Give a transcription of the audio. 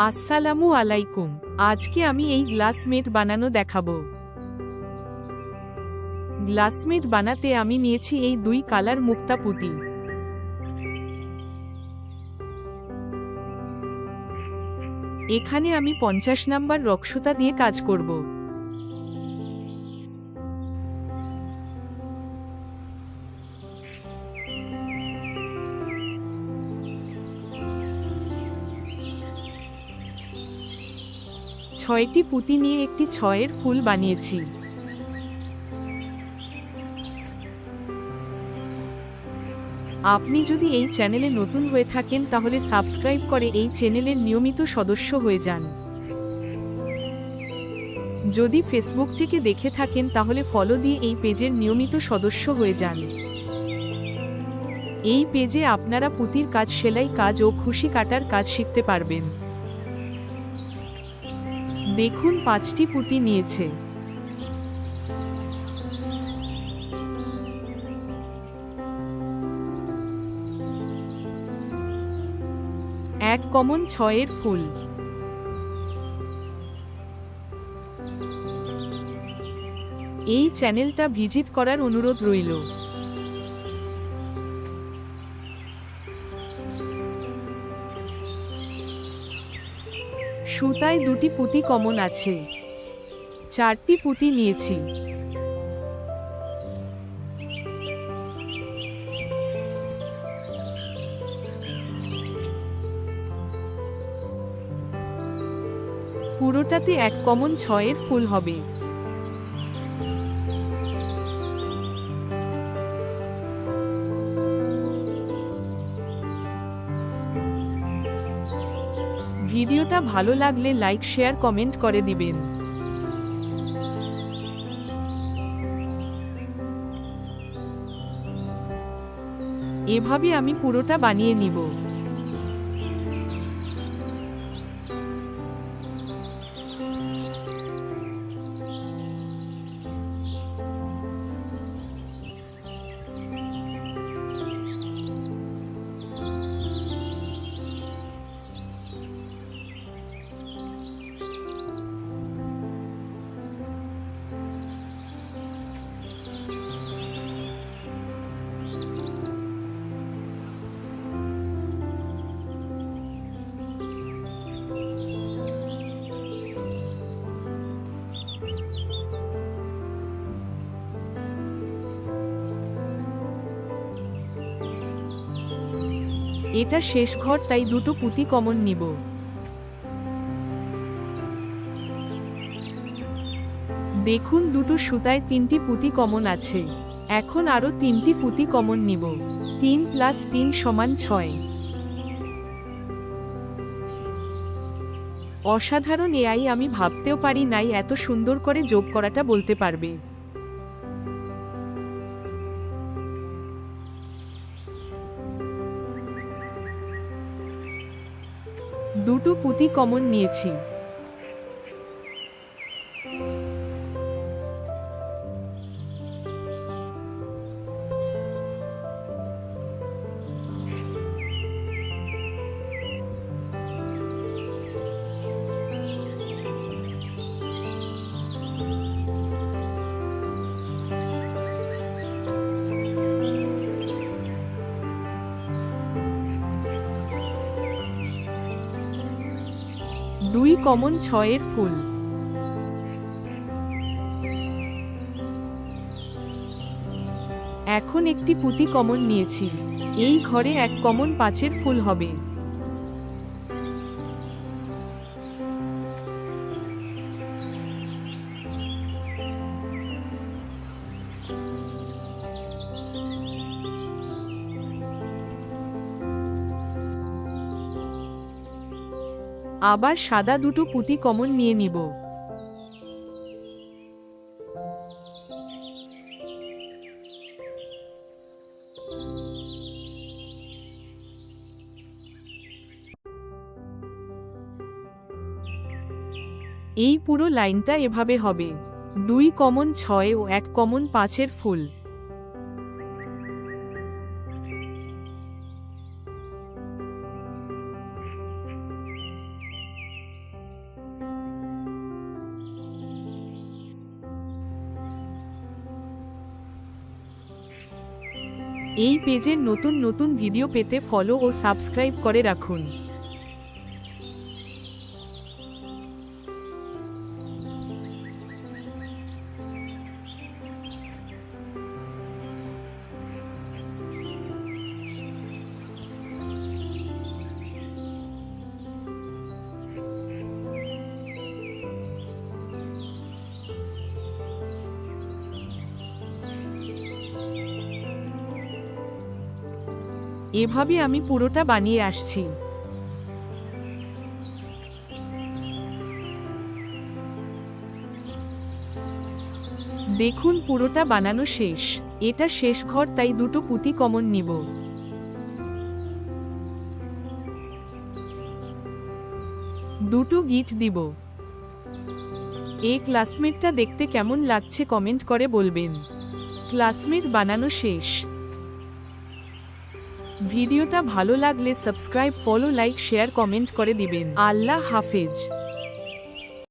আসসালামু আলাইকুম। আজকে আমি এই গ্লাসমেট বানানো দেখাবো। গ্লাসমেট বানাতে আমি নিয়েছি এই দুই কালার মুক্তা পুঁতি। এখানে আমি 50 নাম্বার রক্সুতা দিয়ে কাজ করব। ছয়টি পুঁতি নিয়ে একটি 6-এর ফুল বানিয়েছি। আপনি যদি এই চ্যানেলে নতুন হয়ে থাকেন তাহলে সাবস্ক্রাইব করে এই চ্যানেলের নিয়মিত সদস্য হয়ে যান। যদি ফেসবুক থেকে দেখে থাকেন তাহলে ফলো দিয়ে এই পেজের নিয়মিত সদস্য হয়ে যান। এই পেজে আপনারা পুঁতির কাজ, সেলাই কাজ ও খুশি কাটার কাজ শিখতে পারবেন। দেখুন 5টি পুঁতি নিয়েছে। এক কমন 6-এর ফুল। এই চ্যানেলটা ভিজিট করার অনুরোধ রইল। সুতায় 2টি পুঁতি কমন আছে। 4টি পুঁতি নিয়েছি। পুরোটাতে এক কমন 6-এর ফুল হবে। ভিডিওটা ভালো লাগলে লাইক, শেয়ার, কমেন্ট করে দিবেন। এভাবে আমি পুরোটা বানিয়ে নিব। এটা শেষ ঘর, তাই 2টো পুঁতি কমন নিব। দেখুন 2টো সুতায় 3টি পুঁতি কমন আছে। এখন আরো 3টি পুঁতি কমন নিব। 3 + 3 = 6। অসাধারণ এআই, আমি ভাবতেও পারি নাই এত সুন্দর করে যোগ করাটা বলতে পারবে। দুটো পুঁতি কমন নিয়েছি। দুই কমন 6-এর ফুল। এখন একটি পুঁতি কমন নিয়েছি। এই ঘরে এক কমন 5-এর ফুল হবে। আবার সাদা 2টো পুঁতি কমন নিয়ে নিব। এই পুরো লাইনটা এভাবে হবে। 2 কমন 6 ও 1 কমন 5-এর ফুল। এই পেজের নতুন নতুন ভিডিও পেতে ফলো ও সাবস্ক্রাইব করে রাখুন। এভাবে আমি পুরোটা বানিয়ে আসছি। দেখুন পুরোটা বানানো শেষ। এটা শেষ ঘর, তাই দুটো পুঁতি কমন নিব। দুটো গিট দিব। এই ক্লাসমেটটা দেখতে কেমন লাগছে কমেন্ট করে বলবেন। ক্লাসমেট বানানো শেষ। ভিডিওটা ভালো লাগলে subscribe, follow, like, share, comment করে দিবেন। আল্লাহ হাফেজ।